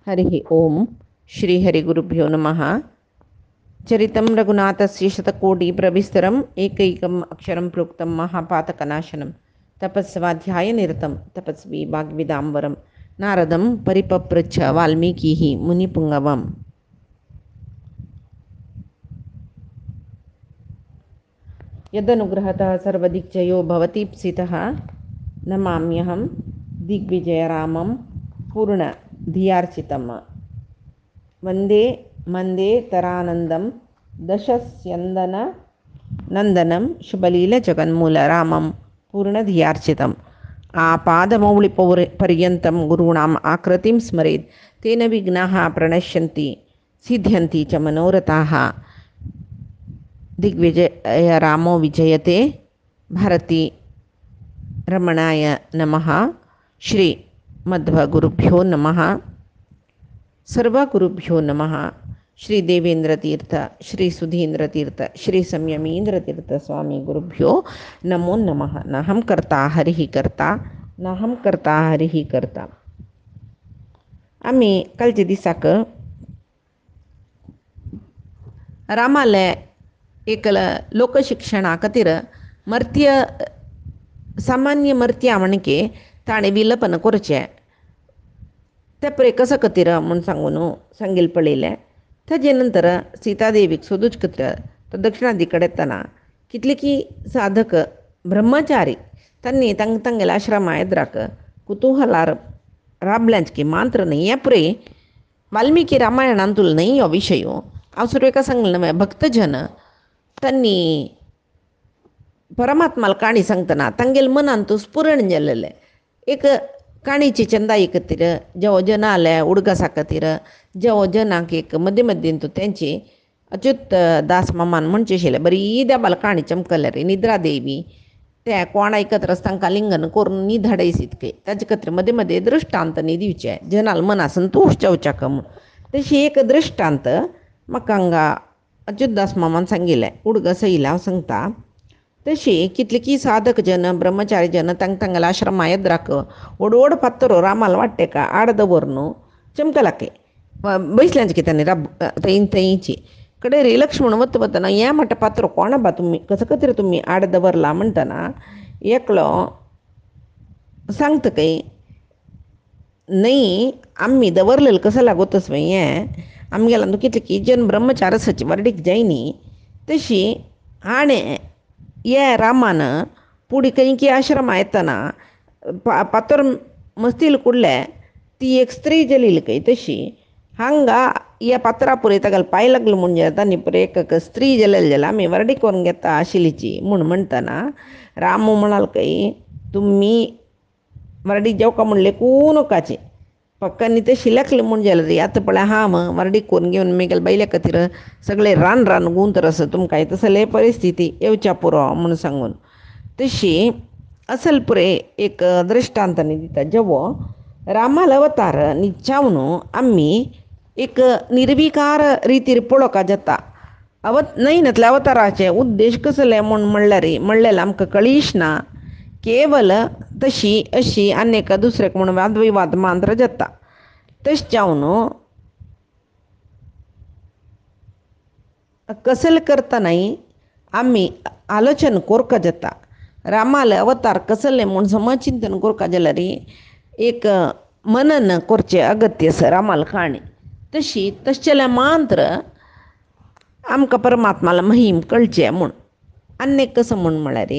हरिः ओं श्रीहरिगुरुभ्यो नमः। चरितं रघुनाथस्य शतकोटिप्रविस्तरम् एकैकम् अक्षरं प्रोक्तं महापातकनाशनं तपस्वाध्यायनिरतं तपस्वी वाग्विदाम्बरं नारदं परिपप्रच्छ वाल्मीकिः मुनिपुङ्गवम्। यदनुग्रहतः सर्वदिग्जयो भवतीप्सितः नमाम्यहं दिग्विजयरामं पूर्णधियार्चितम्। वन्दे मन्दे तरानन्दं दशस्यन्दन नन्दनं शुभलीलजगन्मूलरामं पूर्णधियार्चितम्। आपादमौलिपर्यन्तं गुरूणाम् आकृतिं स्मरेत् तेन विघ्नाः प्रणश्यन्ति सिद्ध्यन्ति च मनोरथाः। दिग्विजयरामो विजयते। भारती रमणाय नमः। श्री मध्वगुरुभ्यो नमः। सर्वगुरुभ्यो नमः। श्री देवेंद्रतीर्थ, श्री सुधींद्रतीर्थ, श्री संयमींद्रतीर्थ स्वामी गुरुभ्यो नमो नमः। नाहं कर्ता हरिः कर्ता, नाहं कर्ता हरिः कर्ता. आम्ही कालच्या दिसाक रामाले एक लोकशिक्षणा खातीर मर्त्य सामान्य मर्त्या म्हणके ताणें विलपन करचें ते पळय कसं खातीर म्हूण सांगील पळयलें. ताजे नंतर सीतादेवीक सोदूच खातीर तो दक्षिणादी कडेन येतना कितलेकी साधक ब्रह्मचारी तांणी तांगेल्या आश्रमा एद्राक कुतूहलार राबल्यांच की मात्र न्ही हें पळय वाल्मिकी रामायणांतूल न्ही हो विशय. हांव सुरवेका सांगलें न्हय, भक्तजन तांणी परमात्माला काणी सांगतना तांगेल्या मनांत स्फुरण जाल्लें एक काणीची चंदाई खातीर जेवो जना आले उडगासा खातीर जेवो जनाक एक मध्य मध्येंतू तेंची अच्युत दास मामान म्हणचे आशिल्ले बरी देबाल काणी चमकले रे निद्रा देवी ते कोण आयकत रस तांकां लिंगन करून न्ही धाडयस इतके ताजे खातीर मदें मदें दृश्टांत न्ही दिवचे जनाल मना संतोश जावच्याक म्हूण. तशी एक दृश्टांत म्हाका हांगा अच्युत दास मामान सांगिल्लें उडगस येयला हांव सांगता. तशी कितलीकी साधक जन ब्रह्मचारी जन तांगेल्या आश्रमा एद्राक व्हड व्हड पात्तरो रामाल वाडटे का आड दवरनू चमकलाके बैसल्यांच कितें राब थंयची कडेन रे लक्ष्मण वतना हें म्हणटा पात्रो कोण बा तुमी कसं खातीर तुमी आड दवरला म्हणटना एकलो सांगता काय न्ही आमी दवरलेलें कसं लागोतस हें आमगेला न्हू कितलीकी जन ब्रह्मचार आसाची वाडीक जाय न्ही. तशी हाणें हे रामान पुडी खंयकी आश्रमा येतना पातोर मस्तील कुडले ती एक स्त्री जलील खंय तशी हांगा ह्या पात्रा पुरय तागेले पांय लागलो म्हणजे तांणी पुरय एक स्त्री जलेल जाल्यार आमी वाडीक व्हरून घेता आशिल्लीची म्हूण म्हणटना राम म्हणाल खंय तुमी वाडीक जेवका म्हणलें कू नकाची पक्कांनी तशी लेखलें म्हूण जाल्यार रे आतां पळय हांव वाडीक करून घेवन म्हगेल्या बायल्या खातीर सगळें रान रान गुंतर आसा तुमकां तसले परिस्थिती येवच्या पुरो म्हूण सांगून तशी असल पुरय एक दृश्टांतांनी दिता जेवो रामाल अवतार न्हिदच्यावन आमी एक निर्विकार रितीर पळोवका जाता. नयनातल्या अवताराचे उद्देश कसले म्हूण म्हणल्यार आमकां कळीश ना. केवल तशी अशी आनेक दुसरेक म्हूण वादविवाद मात्र जाता. तशें जावन कसले करतनाय आमी आलोचन कोरका जाता. रामाले अवतार कसले म्हूण समचिंतन कोरका जाल्यार एक मनन करचें अगत्य आसा रामाल काणी. तशी तशें मात्र आमकां परमात्माला महिम कळचें म्हूण आनेक कसं म्हूण म्हळ्यार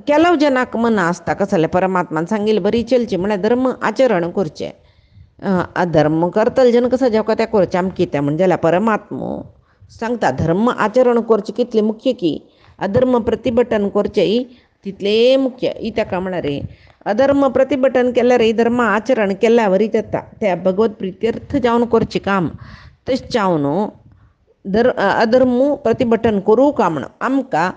केलो जनाक मन आसता कसले परमात्मान सांगिल्लें बरी चलची म्हळ्यार धर्म आचरण करचें. अधर्म करतले जन कसो जेवका तें करचें आमी कितें म्हण जाल्यार परमात्मो सांगता धर्म आचरण करचें कितलें मुख्य की अधर्म प्रतिभटन करचें तितलें मुख्य. ही ताका म्हळ्यार अधर्म प्रतिभटन केल्यार धर्म आचरण केल्या वरी जाता त्या भगवत प्रित्यर्थ जावन करचें काम. तशें जावन अधर्म प्रतिभटन करूं का म्हण आमकां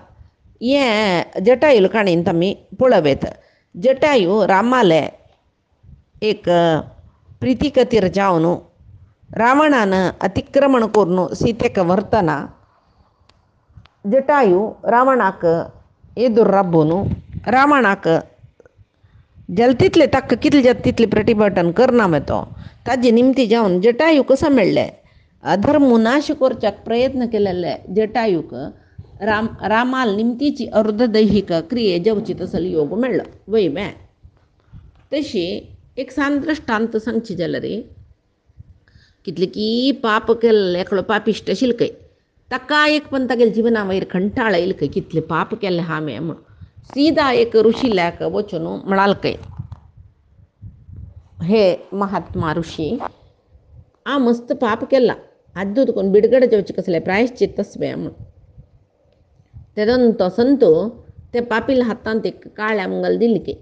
हें जटायूल काणयेंत आमी पळोवेत. जटायू रामाले एक प्रिती खातीर जावन रावणान अतिक्रमण करून सीतेक व्हरतना जटायू रावणाक एदूर राबून रावणाक जल तितले ताका कितले जाता तितले प्रतिभटन करना मागीर तो ताजे निमती जावन जटायू कसो मेळ्ळे अधर्म नाश करच्याक प्रयत्न केलेले जटायूक रामाल निमतीची अर्धदैहिक क्रिये जेवची तसलो योग मेळ्ळो वय मे तशी एक सान दृश्टांत सांगची जाल्यार कितले की पाप केल्ले एकलो पापिश्ट आशिल्लो ताका एक पण तागेल्या जिवना वयर कंटाळ येयलो कितले पाप केले हांवें म्हूण सीदा एक ऋषील्याक वचून म्हणाल हे महात्मा ऋषी आ मस्त पाप केला आद्दूत कोण बिडगड जेवचे कसले प्रायश्चित तसबे म्हूण तेदोन तो संतो त्या पापील हातांत एक काळ्या मंगल दिली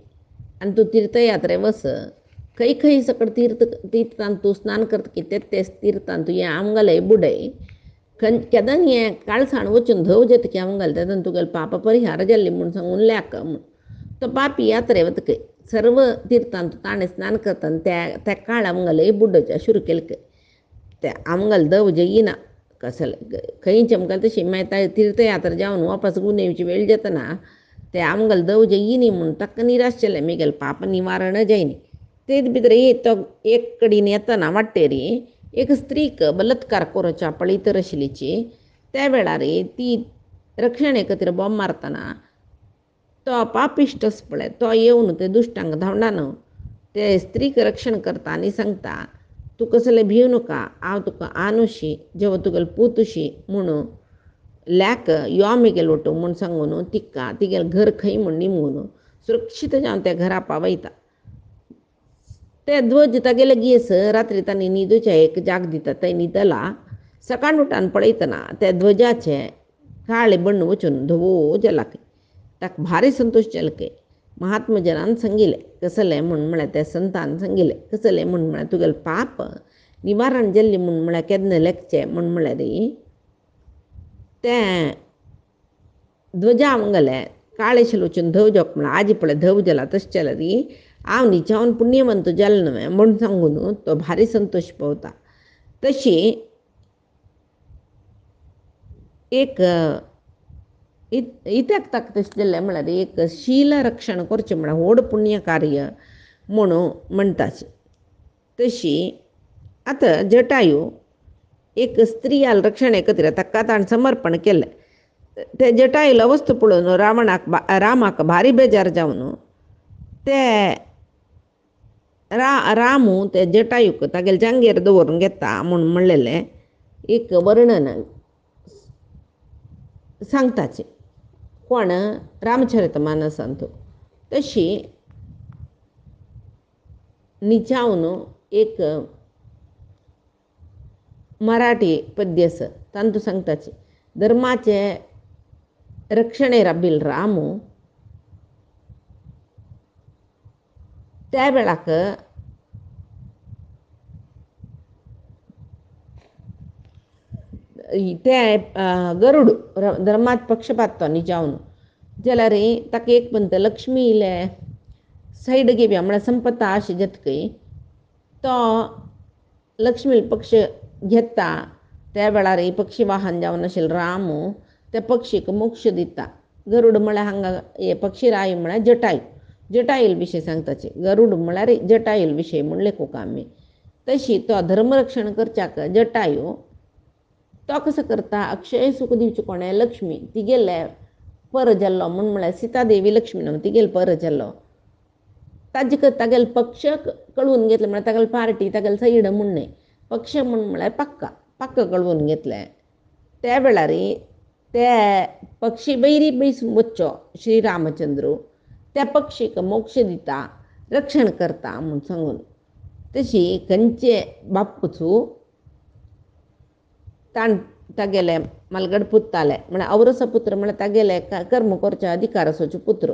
आनी तूं तीर्थयात्रे वस खंय खंय सकट तीर्थांत तूं स्नान करता तेच तीर्थांत तूं हें आमगलें बुडय केदां हें काळसाण वचून धव जेता की आमगल तेदोन तुगेलो पाप परिहार जाल्ली म्हूण सांगून लेक म्हूण तो पापी यात्रे वतके सर्व तीर्थांत ताणें स्नान करता त्या काळ आमगलय बुड्डच्या सुरू केलें ते आमगल दव येयना कसले खंयचे आमकां तशी मागीर तीर्थयात्रा जावन वापस घुवन येवची वेळ जेतना ते आमगल दव येयनी म्हूण ताका निराश जालें म्हगेलें पाप निवारण जायनी ते भितर तो एक कडेन येतना वाटेरी एक स्त्रीक बलात्कार करच्या पळयतर आशिल्लीची त्या वेळार ती रक्षणे खातीर बॉम्ब मारतना तो पापिश्ट आसा पळय तो येवन ते दुश्टांक धांवडान ते स्त्रीक रक्षण करता आनी सांगता तूं कसलें भिवू नाका हांव तुका आनुशी जेव तुगेलो पुतुशी म्हूण लॅक यो म्हगेलो वटू म्हूण सांगून तिका तिगेलें घर खंय म्हूण निमून सुरक्षीत जावन त्या घरा पावयता ते ध्वज तागेले गेस रात्री तांणी न्हिदूच्या एक जाग दिता थंय न्हिदला सकाळ उठान पळयतना त्या ध्वजाचे काळे बण्ण वचून धवो जाला ताका भारी संतोश जालो महात्मजनान सांगिल्लें कसलें म्हूण म्हळ्यार त्या संतान सांगिल्लें कसलें म्हूण म्हळ्यार तुगेलें पाप निवारण जाल्ली म्हूण म्हळ्यार केन्ना लेखचें म्हूण म्हळ्यार तें ध्वजा आमगेलें काळेशें वचून धव जावप म्हळ्यार आजी पळय धव जाला तशें जाल्यार हांव न्हिजावन पुण्यवंत जालें न्हय म्हूण सांगून तो भारी संतोश पावता तशी एक इत्याक ताका तशें जालें म्हळ्यार एक शील रक्षण करचें म्हळ्यार व्हड पुण्य कार्य म्हूण म्हणटाची तशी आतां जटायू एक स्त्रियाल रक्षणे खातीर ताका ताणें समर्पण केलें ते जटायूला अवस्था पळोवन रामाक भारी बेजार जावन ते रामू ते जटायूक तागेले जांगेर दवरून घेता म्हूण म्हणलेलें एक वर्णन सांगताचें कोण रामचरितमानसांत तशी न्हिजावन एक मराठी पद्य आसा तातूंत सांगताचें धर्माचे रक्षणे राबिल रामू त्या वेळाक ते गरुड धर्मात पक्षपात तो न्हिजावन जाल्यार ताका एक पंत लक्ष्मी इले सायड घेवया म्हळ्यार संपत्ता अशें जेतकय तो लक्ष्मी पक्ष घेता त्या वेळार पक्षी वाहन जावन आशिल्लो रामू त्या पक्षीक मोक्ष दिता गरुड म्हळ्यार हांगा हे पक्षीराय म्हळ्यार जटायूल विशय सांगताचे गरुड म्हळ्यार जटायूल विशय म्हूण लेखूंक आमी तशी तो धर्मरक्षण करच्याक जटायू तो कसो करता अक्षय सुख दिवचे कोणें लक्ष्मी तिगेले पर जाल्लो म्हूण म्हळ्यार सीतादेवी लक्ष्मी न्हू तिगेले पर जाल्लो तागेले पक्ष कळवून घेतले म्हळ्यार तागेले पार्टी तागेले सायड म्हूण न्हय पक्ष म्हूण म्हळ्यार पक्क कळवून घेतले त्या वेळार ते पक्षी बैरी बैसून वच्चो श्री रामचंद्र त्या पक्षीक मोक्ष दिता रक्षण करता म्हूण सांगून तशी खंयचे बापूचो तागेले मलगड पुत्ताले म्हळ्यार औरसा पुत्र म्हळ्यार तागेले कर्म करचे अधिकार आसोचे पुत्र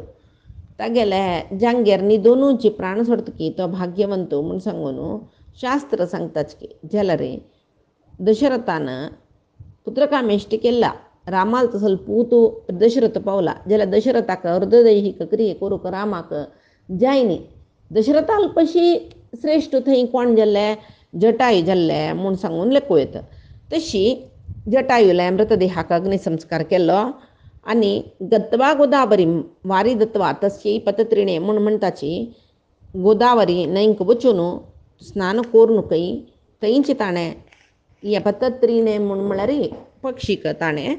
तागेले जांगेर न्हिदोनूच प्राण सोडतकी तो भाग्यवंत म्हूण सांगून शास्त्र सांगताच की जाल्यार दशरथान पुत्रकामेश्टी केला रामाल तसलो पूत दशरथ पावला जाल्यार दशरथाक अर्धदैहिक क्रिये करूंक रामाक जायनी दशरथाल पशी श्रेश्ठ थंय कोण जाल्ले जटायू जाल्ले म्हूण सांगून लेखूं येता तशी जटायूला मृतदेहाक अग्निसंस्कार केलो आनी गत्वा गोदावरी वारी दत्वा तस्यै पतत्रिणे म्हूण म्हणटाची गोदावरी नैंक वचून स्नान कोरून कैंची ताणें यपतत्रीने म्हूण म्हळ्यार पक्षीक ताणें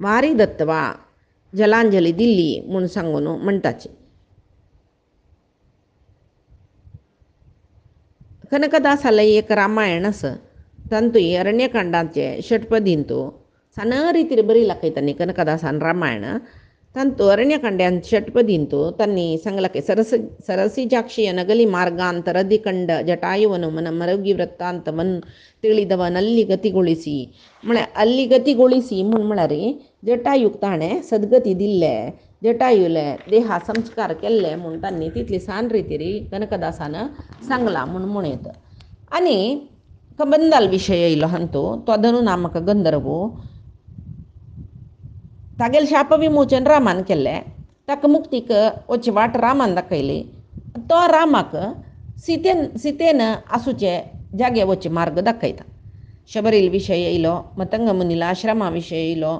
वारी दत्तवा जलांजली दिल्ली म्हूण सांगून म्हणटाची. कनकदासाला एक रामायण आसा तांतूय अरण्यकांडाचे षटपदींतू सान रितीर बरी लाकयतानी कनकदासान रामायण तांतू अरण्यकांड्यान षटपदींतू तन्नी सांगलाके सरसी ಜಾಕ್ಷಿಯ ನಗಲಿ ಮಾರ್ಗಾಂತರ ರದಿಕಂಡ ಜಟಾಯುವನು ಮರಗಿ ವೃತ್ತಾಂತವನ್ ತಿಳಿದವನ್ ಅಲ್ಲಿ ಗತಿಗೊಳಿಸಿ म्हळ्यार ಅಲ್ಲಿ गतिಗೊಳಿಸಿ म्हूण म्हळ्यार जटायूक ताणें सद्गती दिल्ले जटायूले देहा संस्कार केल्ले म्हूण तांणी तितली सान रितीर कनकदासान सांगला म्हूण म्हणयत. आनी कबंदाल विशय येयलो हांतू तो धनु नामक गंधर्व तागेले शाप विमोचन रामान केल्लें ताका मुक्तीक वचचे वाट रामान दाखयली. तो रामाक सीतेन आसूचे जागे वचचे मार्ग दाखयता. शबरील विशय येयलो, मतंग मुनीला आश्रमा विशय येयलो,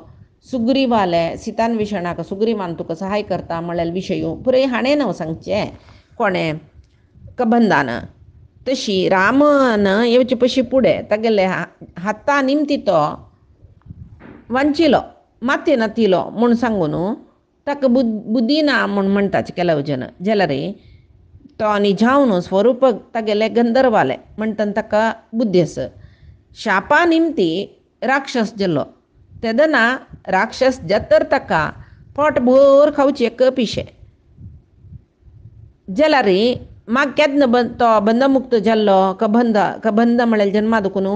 सुग्रीवाले सीतान्वेषणाक सुग्रीवान तुका सहाय करता म्हळ्यार विशयो पुरे हाणें हांव सांगचें कोणें कबंदान. तशी रामान येवचे पयशी फुडें तागेले हाता निमती तो वांचिलो माते नातिलो म्हूण सांगून ताका बुद्धी ना म्हूण म्हणटाचे केलो जन जाल्यार तो निजावन स्वरूप तागेले गंधर्वाले म्हणटन ताका बुद्धी आसा. शापा निमती राक्षस जालो तेदना राक्षस जतर ताका पोट भर खावचे कपिशे जाल्यार माग केन्ना तो बंधमुक्त जाल्लो कबंद म्हळ्यार जन्मा दुखून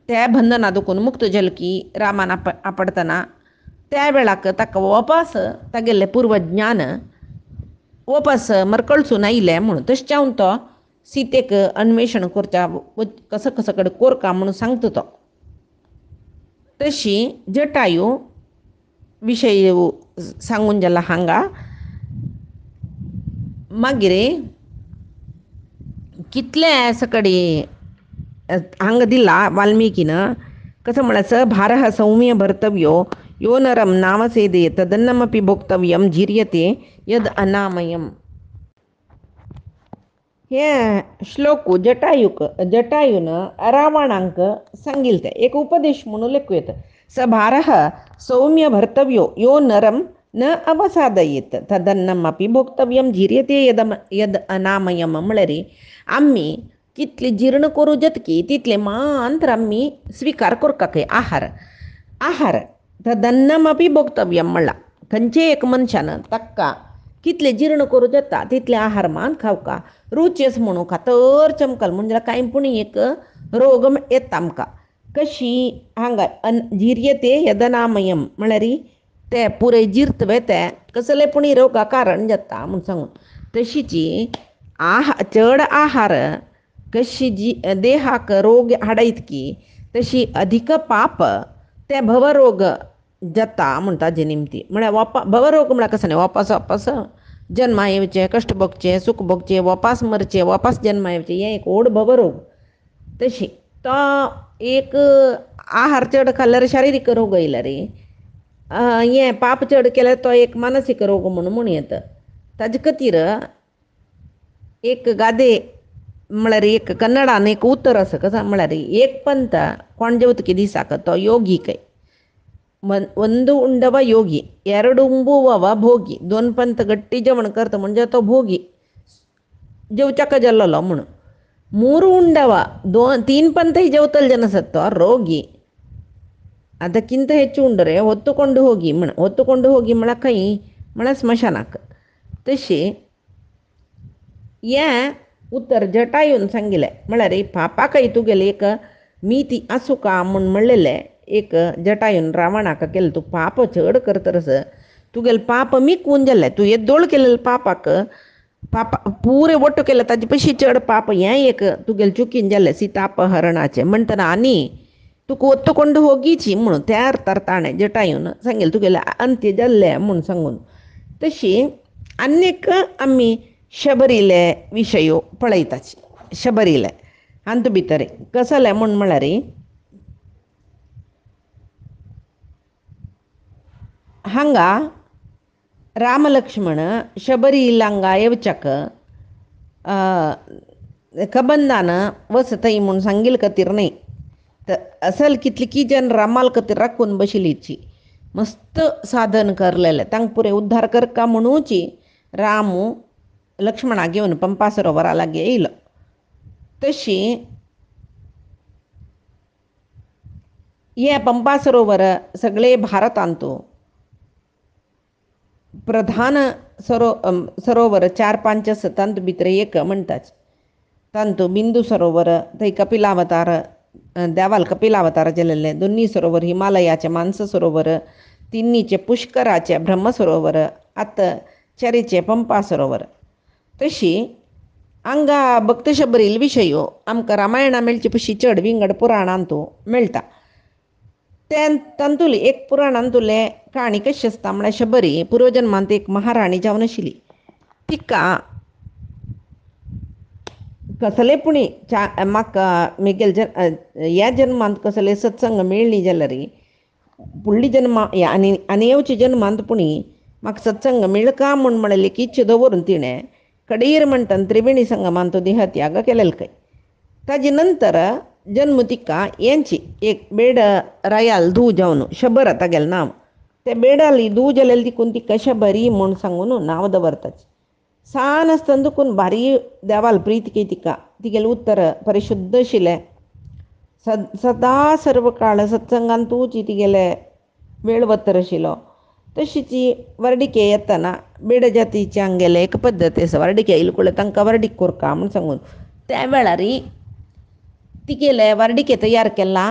त्या बंधना दुखून मुक्त जाल की रामान आपडतना त्या वेळाक ताका वापस तागेले पूर्वज्ञान वापस मरकळसून आयले म्हणून तशें तो सीतेक अन्वेषण करच्या कसं कसं कडेन कोरका म्हणून सांगता तो. तशी जटायू विशय सांगून जाला हांगा. मागीर कितले सकडी हांगा दिला वाल्मिकीन कसं म्हळ्यार भारः सौम्य भर्तव्यो यो नरम नामसेदे तदन्नमपि भोक्तव्यम जिर्यते यद अनामयम. हे श्लोक जटायून रावणांक सांगिलते एक उपदेश म्हणून लेखू येत. स भारः सौम्य भर्तव्यो यो नरम न अवसादयेत तदन्नमपि भोक्तव्यम जिर्यते यद अनामयम म्हळ्यार आम्ही कितले जीर्ण करू जतकी तितले मात्र आम्ही स्वीकार करता काय आहार तदन्नमपि भोक्तव्यम म्हणला खंयचे एक मनशान ताका कितले जीर्ण करू जाता तितले आहार मान खावका रुचेस म्हणू खातर चमकल म्हणजे कांय पूण एक रोग येता आमकां कशी हांगा जिर्यते यदनामयम म्हळ्यार ते पुरे जिर्तवे ते कसले पूण रोगा कारण जाता म्हूण सांगून तशीची चड आहार कशी देहाक रोग हाडयत की तशी अधिक पाप ते भवरोग जाता म्हणटा जे निमती म्हळ्यार भवरोग म्हळ्यार कसं न्ही वापस जन्मा येवचे कश्ट भोगचे सूख भोगचे वापस मरचे वापस जन्मा येवचे हें एक व्हड भवरोग. तशी तो एक आहार चड खाल्ल्यार शारिरीक रोग येयला रे हें पाप चड केल्यार तो एक मानसीक रोग म्हणून येता. ताजे खातीर एक गादे म्हळ्यार एक कन्नडान एक उतर आसा कसं म्हळ्यार एक पंत कोण जेवतकी दिसाक तो योगी काय ಒಂದು ಉಂಡವ ಯೋಗಿ ಎರಡು ಉಂಬುವವ ಭೋಗಿ दोन पंत गट्टी जेवण करता म्हणजे तो भोगी जेवच्याक जाल्लो म्हणून ಮೂರು ಉಂಡವ तीन पंत जेवतले जन आसत तो रोगी ಅದಕ್ಕಿಂತ ಹೆಚ್ಚು ಉಂಡರೆ ಹೊತ್ತುಕೊಂಡು ಹೋಗಿ म्हळ्यार खंय म्हळ्यार स्मशानाक. तशी हें उतर जटायून सांगिल्लें म्हळ्यार पापाक तुगेले एक मिती आसूं का म्हूण म्हणलेलें एक जटायून रावणाक केलें तूं पाप चड करतरस तुगेलें पाप मिकून जाल्लें तूं येदोळ केलेले पापाक पुरे वट्ट केले ताजे पयशी चड पाप हें एक तुगेलें चुकीन जाल्लें सीतापहरणाचें म्हणटना आनी तुका ಒತ್ತುಕೊಂಡು ಹೋಗೀಚಿ म्हणून त्या अर्थार ताणें जटायून सांगिल्लें तुगेलें अंत्य जाल्लें म्हूण सांगून. तशी आनीक आमी शबरीले विशयो पळयताची. शबरीले हांतू भितर कसले म्हळ्यार हांगा राम लक्ष्मण शबरी लांगा येवच्याक कबंदान वस थंय म्हूण सांगिल खातीर न्ही तर असल कितली की जन रामाल खातीर राखून बशिल्लीची मस्त साधन करलेलें तांकां पुरे उद्धार करका म्हणूची रामू लक्ष्मणा घेवन पंपा सरोवरा लागीं येयलो. तशी हे पंपा सरोवर सगळे भारतांतू प्रधान सरोवर 4-5 आसा तांतूं भितर एक म्हणटात. तांतूं बिंदू सरोवर थंय कपिलावतार देवाल कपिलावतार केलेले, दोनी सरोवर हिमालयाचे मानस सरोवर, तिन्नीचे पुष्कराचे ब्रह्म सरोवर, आतां चेरीचे पंपा सरोवर. तशी हांगा भक्त शबरील विशयो आमकां रामायणा मेळचे पशी चड विंगड पुराणांतू मेळटा. तांतूंतले एक पुराणांतुले काणी कशी आसता म्हळ्यार शबरी पुर्वजन्मांत एक महाराणी जावन आशिल्ली. तिका कसलेपुणी म्हाका म्हगेल ह्या जन्मांत कसले सत्संग मेळ्ळी जाल्यार फुडली जन्मा आनी येवच्या जन्मांत पुणी म्हाका सत्संग मेळका म्हूण म्हणलें की इच्छा दवरून तिणें कडेर म्हणटान त्रिवेणी संगमांत देहत्याग केलेलो काय. ताजे नंतर जन्म तिका यांची एक बेड रायाल धू जावन शबर आतां गेलें नांव. ते बेडाली धू जाल्यार देखून तिका शबरी म्हूण सांगून नांव दवरतात. सान आसतना देखून भारी देवाल प्रीत की तिका तिगेलें उत्तर परिशुद्ध आशिल्लें. सदा सर्व काळ सत्संगांतूच तिगेले वेळ वतर आशिल्लो. तशीच वर्डिके येतना बेड जातीचे हांगेले एक पद्दत आसा. वर्डिके येयले कुळ्ळे तांकां वर्डीक कोरका म्हूण सांगून त्या वेळार तिगेले वर्डिके तयार केला.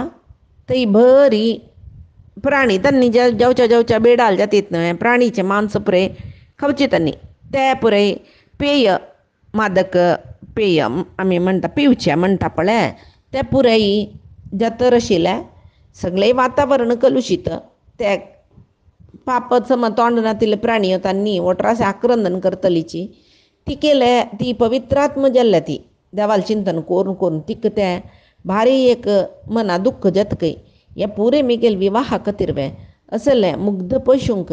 थंय बरी प्राणी तांणी जेवच्या बेडाल जातीत न्हय प्राणीचे मांस पुरे खावचे तांणी ते पुरे पेय मादक पेय आमी म्हणटा पिवचे म्हणटा पळय ते पुराय जतर आशिल्ले. सगळें वातावरण कलुशीत. ते पाप सम तोंड नातिल्ले प्राणी तांणी वट्रासी आक्रंदन करतलीची ती केले. ती पवित्रात्म जाल्ल्या ती देवाल चिंतन करून करून तिका तें भारी एक मना दुख्ख जतकय हे पुरे मिगेल विवाहा खातीर वे असलें मुग्ध पशूंक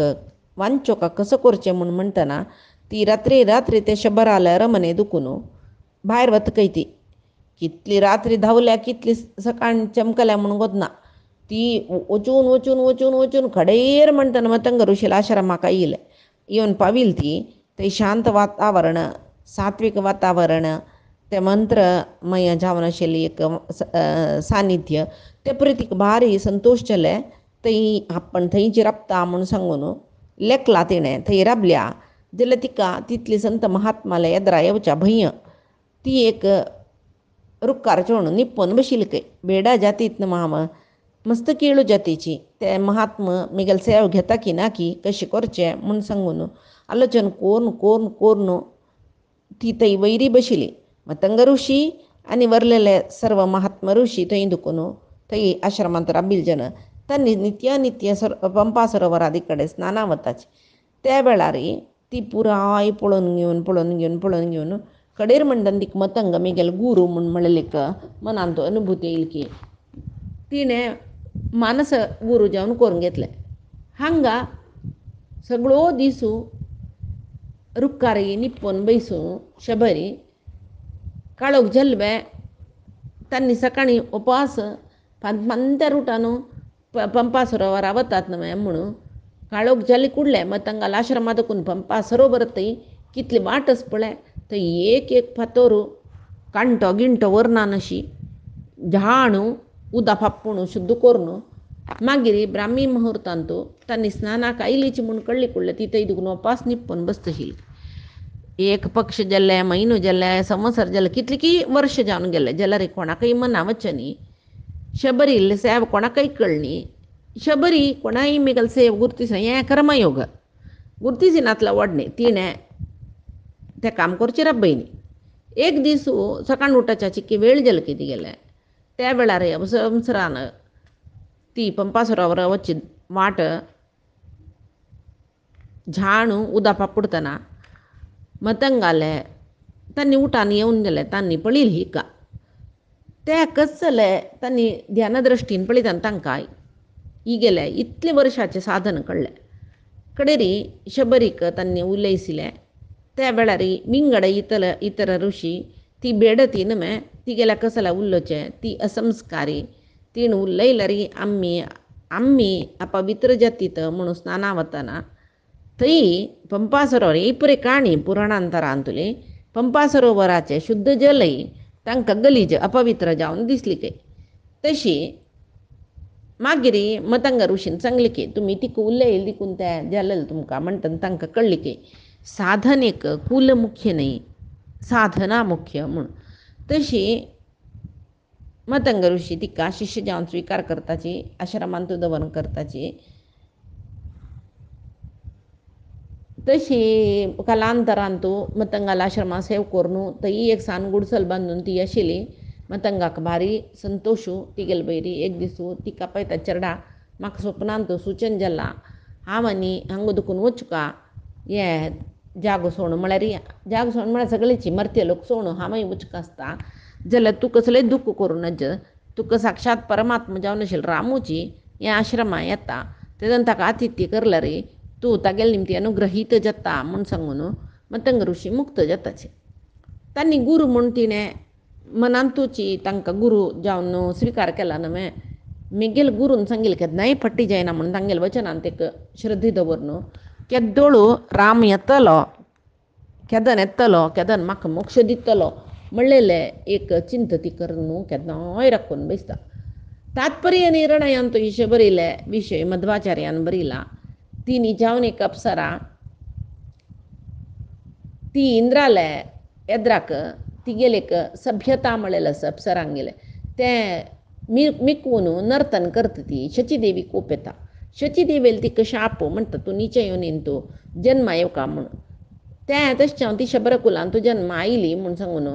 वांचोका कसो करचें म्हूण म्हणटना ती रात्री ते शबराले रमणे दुखून भायर वतकय ती कितली रात्री धांवल्या कितली सकाळ चमकल्या म्हणून वतना ती वचून खडेर म्हणटना मतंग ऋषील आश्रमाक येयले. येवन पाविल ती थंय शांत वातावरण सात्वीक वातावरण ते मंत्रमय जावन आशिल्ली एक सानिध्य ते पळय तिका भारी संतोश जाले. थंय आपण थंयची राबता म्हूण सांगून लेखला तिणें थंय राबल्या जाल्यार तिका तितली संत महात्माले येद्रा येवच्या भंय. ती एक रुखार चोण निप्पन बशिल्ली खंय बेडा जातीत न्हय मस्त केळू जातीची. ते महात्मा मिगेल सेव घेता की ना की कशें करचें म्हूण सांगून आलोचन कोरून ती थंय वैरी बशिल्ली. मतंग ऋषी आनी वरलेले सर्व महात्मा ऋषी थंय दुखून थंय आश्रमांत राबिल जन तांणी नित्य पंपा सरोवरादी कडेन स्नाना वताचे. त्या वेळार ती पुराय पळोवन घेवन कडेर म्हणटन तिका मतंग मिगेल गुरू म्हूण म्हणलेक मनांत अनुभूती येयली की तिणें मानस गुरू जावन करून घेतले. हांगा सगळो दिसू रुखारी निप्पन बैसूं शबरी काळोख जल्वे तांणी सकाळीं उपास पंत्या रुटान पंपा सरोवरा वतात न्हय म्हणून काळोख जाले कुडले मतंगाल आश्रमा देखून पंपा सरोवर थंय कितली वाट आस पळय. थंय एक फातोर कांटो गिंटो वर्णान अशी झाणू उदा फापूण शुद्ध करून मागीर ब्राह्मी मुहूर्तांतू तांणी स्नानाक आयलीची म्हूण कळ्ळी कुडले ती थंय देखून उपास निप्पन बसतशील. एक पक्ष जाले म्हयनो जाले संवसर जाले कितली की वर्ष जावन गेले जाल्यार कोणाकय मना वच्चें न्ही. शबरी सेव कोणाकय कळ्ळी. शबरी कोणाय मिगल सेव गुर्तीस हें कर्मयोग गुर्तिसिनातलं वडणे तिणें तें काम करचें राबयनी. एक दीस सकाळ उठच्या चिक्की वेळ जाली कितें गेले त्या वेळार संवसरान ती पंपा सरोवर वच्ची वाट झाणू उदा फापुडतना मतंगाले तांणी उठान येवन गेले. तांणी पळयली हिका ते कस जाले तांणी ध्यानदृश्टीन पळयतना तांकां ही गेले इतले वर्षाचें साधन कळ्ळें. कडेरी शबरीक तांणी उलयसिलें त्या वेळारी मिंगड इतर ಋಷಿ ती बेडती नमे ती गेल्या कसला उल्लोचे ती असंस्कारी तीण उल्लैलरी आम्ही आम्ही अपवित्र जातीत म्हणून स्नाना वतना थंय पंपा सरोवर ही पुरे काणी पुराणांतरा अंतुले पंपा सरोवराचे शुद्ध जलय तांकां गलीज अपवित्र जावन दिसली काय तशी मागिरी मतंग ऋषीन सांगली की तुम्ही तिक उल्लेल दिकून त्या जलल तुमकां म्हणटा तांकां कळली की साधन एक कुल मुख्य नाही साधना मुख्य म्हणून तशी मतंग ऋषी तिका शिष्य जावन स्वीकार करताची आश्रमांत दवन करताची तशी कालांतरान तूं मतंगाला आश्रमा सेव करून थंय एक सान गुडसल बांदून ती आशिल्ली मतंगाक भारी संतोशू तिगेल बैरी एक दिसू तिका पळयता चेडा म्हाका स्वप्नांत सुचन जालां हांव आनी हांगा दुखून वचुका हें जागो सोडून म्हळ्यार जागो सोडून म्हळ्यार सगळेची मर्त्य लोक सोडून हांवूय वचुका आसता जाल्यार तूं कसलेंय दुख्ख करूं नज तुका साक्षात परमात्मा जावन आशिल्लो रामूची हें आश्रमा येता तेदन ताका आतिथ्य करला रे तूं तागेले निमती अनुग्रहीत जाता म्हूण सांगून मतंग ऋषी मुक्त जाताचे तांणी गुरू म्हूण तिणें मनांतूची तांकां गुरू जावन स्विकार केला न्हय मेगेल गुरून सांगिल्लें केन्नाय फट्टी जायना म्हणून तांगेले वचनांत एक श्रद्धे दवरून केद्दोळू राम येतलो केदन येतलो केदन म्हाका मोक्ष दितलो म्हणलेलें एक चिंत ती करून केन्नाय राखून बसता तात्पर्य निर्णयांत इशे बरयले विशय मध्वाचार्यान बरयला ती निजावन एक अप्सरा ती इंद्राले येद्राक तिगेले एक सभ्यता म्हणलेलें आसा अप्सरांक गेले तें मिकवून नर्तन करता ती शचीदेवी खूप येता शचीदेवील तिका शाप म्हणटा तूं नीचे येवन तूं जन्म येवका म्हणून तें तशें हांव ती शबरकुलान तूं जन्म आयली म्हूण सांगून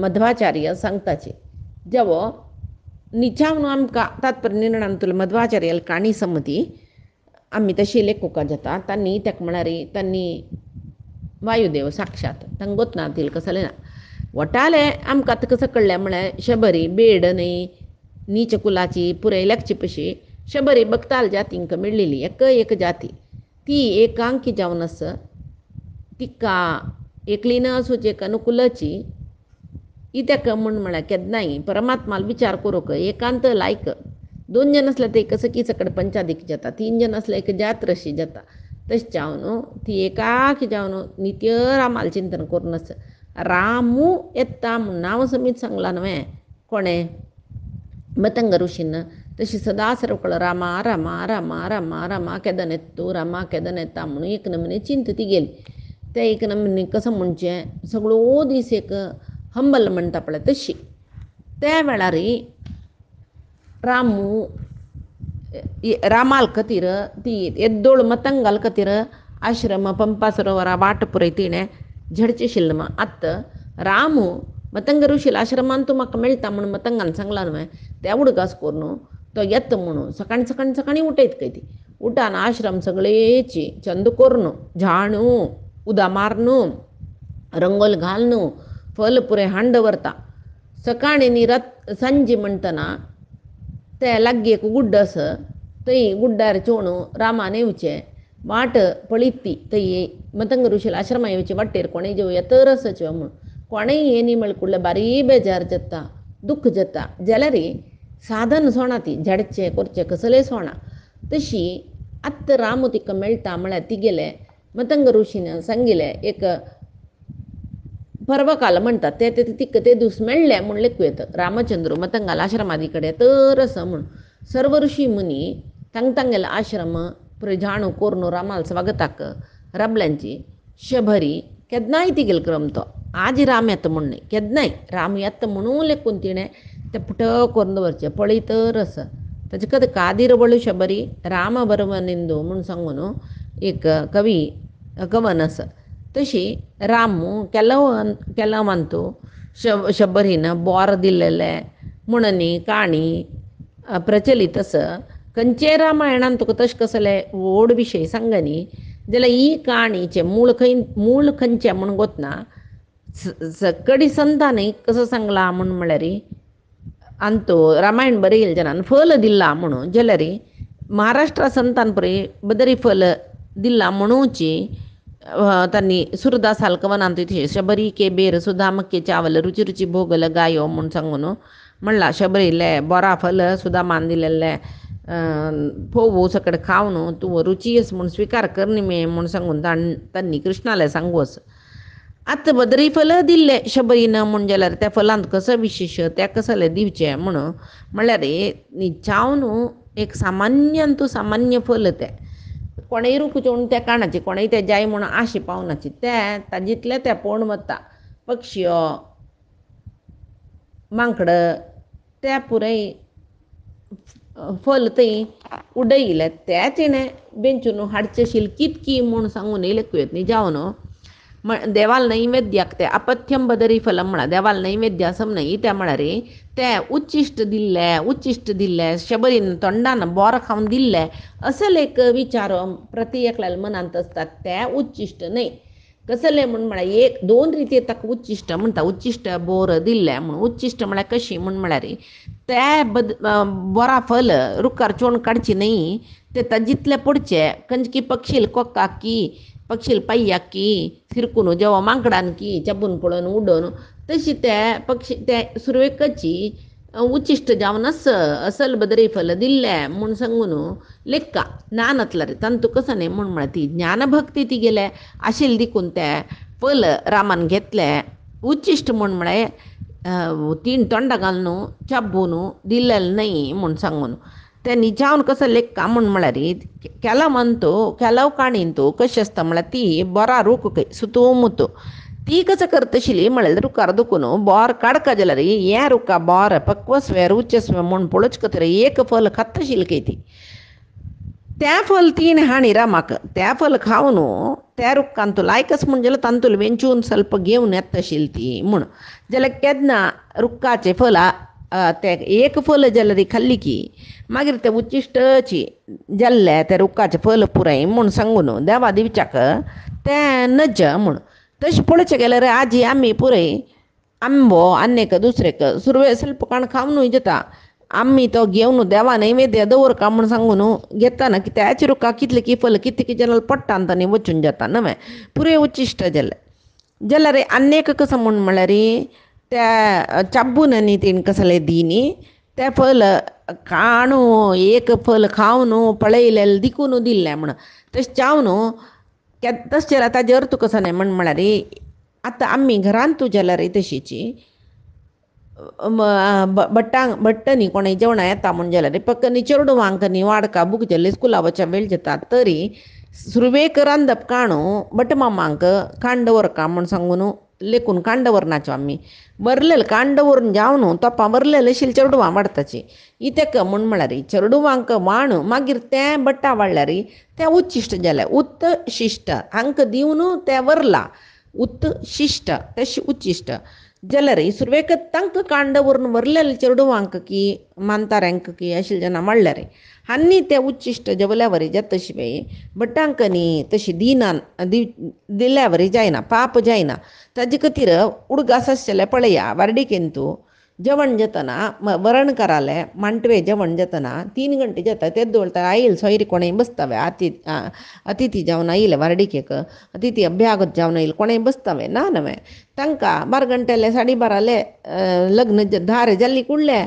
मध्वाचार्य सांगताचे जेवो निचावन आमकां तात्पर्य निर्णयान तुला मध्वाचार्याल काणी सम्मती आमी तशी लेखोका जाता तांणी तेका म्हळ्यार तांणी वायुदेव साक्षात तांकां गोतना तिल कसलें ना वटाले आमकां आतां कसं कळ्ळें म्हळ्यार शबरी बेड न्हय नीच कुलाची पुराय लेखची पशी शबरी बगताल जातींक मेळिल्ली एक जाती ती एकांकी जावन आसा तिका एकली न आसूची एक अनुकुलाची इत्याक म्हळ्यार केन्नाय परमात्माल विचार करूंक एकांत लायक 2 जन आसल्यार ते एक सकी सकड पंचादीक जाता 3 जन आसल्यार एक जात्र अशी जाता तशें जावन ती एकाकी जावन नित्य रामाल चिंतन करून आसा रामू येता म्हूण नांव समीत सांगलां न्हय कोणें मतंग ऋषीन तशी सदा सर्वकळ रामा रामा रामा रामा रामा केदन येता रामा केदन येता म्हणून एक नमुने चिंत ती गेली ते एक नमुने कसं म्हणचें सगळो दीस एक हंबल म्हणटा पळय तशी त्या वेळार रामू रामाल खातीर ती येद्दोळ मतंगाल खातीर आश्रम पंपा सरोवरा वाट पुरय तिणें झडचेशिल्लें मग आत्ता रामू मतंग ऋषील आश्रमान तूं म्हाका मेळटा म्हणून मतंगान सांगलां न्हय त्या उडगास करून तो येता म्हणून सकाळीं उठयत खंय ती उठान आश्रम सगळेची चंद करून झाडू उदा मारून रंगोल घालून फल पुरे हांड व्हरता सकाळीं न्ही सांजी म्हणटना ते लागीं एक गुड्ड आसा थंय गुड्डार चोवन रामान येवचें वाट पळयत ती थंय मतंग ऋषील आश्रमा येवचे वाटेर कोणें जेव येतर आसाच्यो म्हूण कोणेंय येनी म्हळ्यार बारी बेजार जाता दुख्ख जाता जाल्यार साधन सोणा ती झाडचें करचें कसलें सोणा तशी आत्तां रामू तिका मेळटा म्हळ्यार ती गेले मतंग ऋषीन सांगिल्लें एक पर्वकाल म्हणटात ते तिका ते दीस मेळ्ळे म्हूण लेखूं येता रामचंद्र मतंगाल आश्रमादी कडेन तर आसा म्हूण सर्व ऋषी मुनी तांगेले आश्रम पुरे झाणू करून रामाल स्वागताक राबल्यांची शबरी केन्नाय तिगेल क्रम तो आज राम येता म्हूण न्हय केन्नाय राम येता म्हणून लेखून तिणें तें पुट करून दवरचें पळय तर आसा ताचे कथा कादिरवळू शबरी राम बरवनिंदू म्हूण सांगून एक कवन आसा तशी रामू केलवंतू शबरीन बोर दिल्लेलें म्हणनी काणी प्रचलीत आसा खंयचे रामायणान तुका तशें कसले व्हड विशय सांगनी जाल्यार ही काणीचें मूळ खंयचें म्हूण गोतना कडी संतांनी कसो सांगला म्हूण म्हळ्यार अंतू रामायण बरयले जनान फल दिला म्हणून जाल्यार महाराष्ट्रा संतान पळय बदरी फल दिला म्हणूची तांणी सुरदास हालकवनान तिथे शबरी के बेर सुदामके चावल रुची रुची भोगल गायो म्हूण सांगून म्हणला शबरीले बरा फल सुदामान दिलेले फोवू सकड खावन तूं रुचीयस म्हूण स्वीकार करनी मे म्हूण सांगून तांणी कृष्णाला सांगूस आतां बदरी फल दिल्ले शबरीनं म्हूण जाल्यार त्या फलांत कसो विशेश त्या कसले दिवचे म्हणल्यार न्ही चावन एक सामान्यान तूं सामान्य फल तें कोणेय रुखचोवन त्या काणाची कोणेय ते जाय म्हूण आशे पावनाची ते ताजितले ते पळोवन वता पक्षियो मांकड ते पुराय फल थंय उडयले ते तिणें बेंचून हाडचें आशिल्लें कितकी म्हूण सांगून येयले कुयेतनी जावन देवाल नैवेद्याक ते अपथ्यम बदरी फलम म्हणा देवाल नैवेद्य असं नाही त्या म्हळ्यार ते उच्चिश्ट दिल्ले शबरीन तोंडान बोर खावन दिल्ले असले एक विचार प्रति एकल्याला मनांत असतात ते उच्चिश्ट न्ही कसले म्हूण म्हळ्यार एक दोन रिती ताका उच्चिश्ट म्हणटा उच्चिश्ट बोर दिल्ले म्हूण उच्चिश्ट म्हळ्यार कशी म्हूण म्हळ्यार ते बोरा फल रुखार चोवन काडची न्ही ते ताजितले पडचे खंयची पक्षील कोकाकी पक्षील पाय्याकी सिरकून जेवा मांकडांकी चबून पळोवन उडोवन तशी ते पक्षी ते सुरवेकाची उच्चिश्ट जावन असल बदरी फल दिल्ले म्हूण सांगून लेक्का ज्ञानातला रे तांतू कसं न्ही म्हूण म्हळ्यार ती ज्ञानभक्ती ती गेले आशिल्ले देखून ते फल रामान घेतले उच्चिश्ट म्हूण म्हळ्यार तीन तोंडां घालून चाबून दिल्लेले न्ही म्हूण सांगून ते निजावन कसं लेक्का म्हूण म्हळ्यार ಕೆಲವು ಕಾಣಿಂತು कशी असता म्हळ्यार ती बरा रूख सुतू मुतू ती कसं करता आशिल्ली म्हळ्यार रुखार दुखून बोर काडका जाल्यार हें रुखा बोर पक्वस्वे रुचस्वे म्हूण पळोवच खातीर एक फल खाता आशिल्ली खंय ती त्या फल तीन हाणी रामाक त्या फल खावन त्या रुखान तूं लायकस म्हूण जाल्यार तांतूल वेंचून ಸ್ವಲ್ಪ घेवन येता आशिल्ली ती म्हूण जाल्यार केन्ना रुखाचे फल ते एक फल जाल्यार खाल्ली की मागीर ते उच्चिश्टची जाल्ले ते रुखाचे फल पुराय म्हूण सांगून देवा दिवच्याक ते नज म्हूण तशें पळोवचें गेल्यार आजी आमी पुराय आंबो आनेक दुसरेक सुरवे ಸ್ವಲ್ಪ काण खावनूय जाता आमी तो घेवन देवा नैवेद्य दवरका म्हूण सांगून घेता ना की त्याच रुखाक कितले की फल कितले जाल्यार पडटा आनी वचून जाता न्हय पुराय उच्चिश्ट जाल्यार आनेक कसं म्हूण म्हळ्यार त्या चाबून न्ही तीन कसले दिनी ते फल काणू एक फल खावन पळयलेले दिकून दिल्ले म्हूण तशें चावन तशें जाल्यार ताजे अर्थ कसो न्ही म्हूण म्हळ्यार आतां आमी घरांत जाल्यार तशीची भट्ट न्ही कोणें जेवणां येता म्हूण जाल्यार फक्त न्ही चेडवांक न्ही वाडका बूक जाल्ले स्कुला वचच्या वेळ जाता तरी सुरवेक रांदप काणू भट मामांक काण दवरका म्हूण सांगून लेकून काण दवरनाच्यो आमी बरलेले काण दवरून जावन तोपां बरलेले आशिल्ली चेडवां वाडताची इतेक म्हूण म्हळ्यार चेडवांक वाण मागीर तें भट्टा वाडल्यार तें उच्चिश्ट जालें उत्त शिश्ट हांकां दिवन तें वरला उत्त शिश्ट तशें उच्चिश्ट जाल्यार सुरवेक तांकां काण दवरून वरलेले चेडवांक की मांताऱ्यांक की आशिल्ले जेन्ना वाडल्यार हांनी तें उच्चिश्ट जेवल्या वरी जाता शिवाय भटांक न्ही तशी दिल्या वरी जायना पाप जायना ताजे खातीर उडगास आसचेले पळया वार्डिकेन तूं जेवण जातना वरण कराले मांटवे जेवण जातना 3 गंटे जाता तेच दवरता आईल सोयरी कोणेय बसतावे अतिथी जावन आयले वार्डिकेक अतिथी अभ्यागत जावन आयले कोणेय बसतावे ना नवे तांकां 12 गंटेले 12:30 लग्न धारे जाल्ली कुडले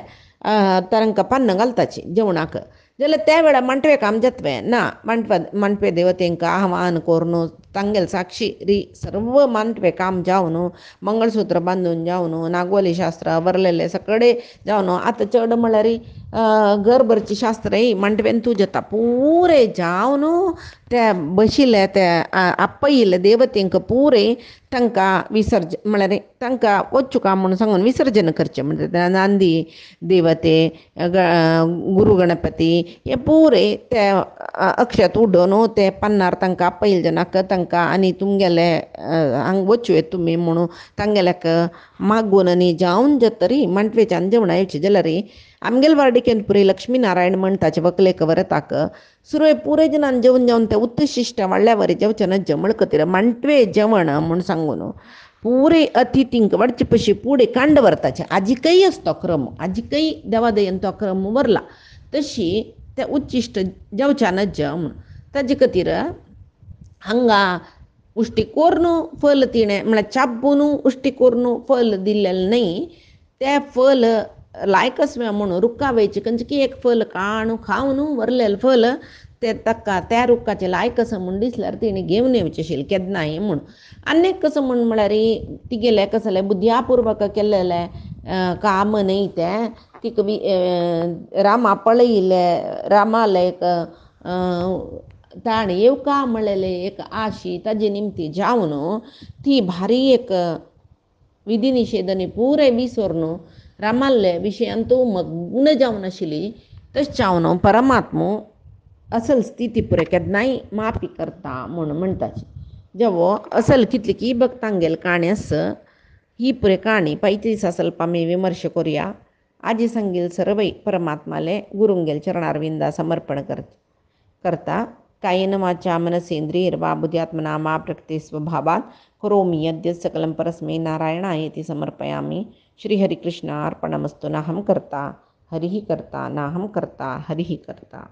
तांकां पान्न घालताची जेवणाक जाल्यार त्या वेळार मांटवे काम जातवे ना मांटवे देवतेंक आव्हान करून तांगेल साक्षी री सर्व मांटवे काम जावन मंगळसूत्र बांदून जावन नागवली शास्त्र बरलेले सगळे जावन आतां चड म्हळ्यार घरभरची शास्त्रय मांटवेन तूं जाता पुरे जावन ते बशिल्ले ते आपयिल्ले देवतेंक पुरे तांकां विसर्जन म्हळ्यार तांकां वचुका म्हूण सांगून विसर्जन करचें म्हणजे नांदी देवते गुरू गणपती हे पुरे ते अक्षत उडोवन ते पन्नार तांकां आपयिल्ले जनाक तांकां आनी तुमगेले हांगा वचूं येता तुमी म्हणून तांगेल्याक मागून आनी जावन जातरी मांटवेच्यान जेवणां येवची जाल्यार आमगेले वार्डिकेन पुरी लक्ष्मी नारायण म्हण ताचे व्हंकलेक व्हरताक सुरवे पुरे जनान जेवण जावन ते उत्तशिश्ट वाडल्या वरी जेवचें जमळ खातीर मांटवे जेवण म्हूण सांगून पुरे अतिथींक वाडचे पयशे पुढे कांड व्हरताचे आजिकय असतो क्रम आजिकय देवादयेन तो क्रम व्हरला तशी ते उच्चिश्ट जेवच्यान म्हूण ताजे खातीर हांगा उश्टी कोरून फल तिणें म्हळ्यार चाबून उश्टी कोरून फल दिलेलें न्ही, तें फल लायकस्वें म्हणून रुक्का वेयचे खंयचे एक फल काणू खावन व्हरलेलें फल ते ताका त्या रुखाचें लायकस म्हूण दिसल्यार तिणें घेवन येवचें आशिल्लें केन्नाय म्हूण. आनीक कसो म्हूण म्हळ्यार तिगेलें कसो जालें बुद्ध्यापूर्वक केल्लेलें काम न्ही तें तिका रामा पळयिल्लें रामालें एक ताणें येवका म्हणलेलें एक आशी ताजे निमती जावन ती भारी एक विधी निषेधांनी पुराय विसरून रामाले विशयान तूं मग्न जावन आशिल्ली तशें जावन परमात्मो असल स्थिती पुरे केन्नाय माफी करता म्हणून म्हणटात. जेवो असल कितली की भक्तांगेल काणी आसा ही पुरे काणी पैतीस असल आमी विमर्श करुया. आजी सांगेल सर्वय परमात्माले गुरुंगेल चरणारविंदा समर्पण करता. कायेन वाचा मनसेंद्रियर्वा बुद्ध्यात्मना मा प्रकृते स्वभावात् करोमि यद्यत् सकलं परस्मै नारायणायेति समर्पयामि. श्रीहरिकृष्णार्पणमस्तु. नाहं कर्ता हरिः कर्ता नाहं कर्ता हरिः कर्ता.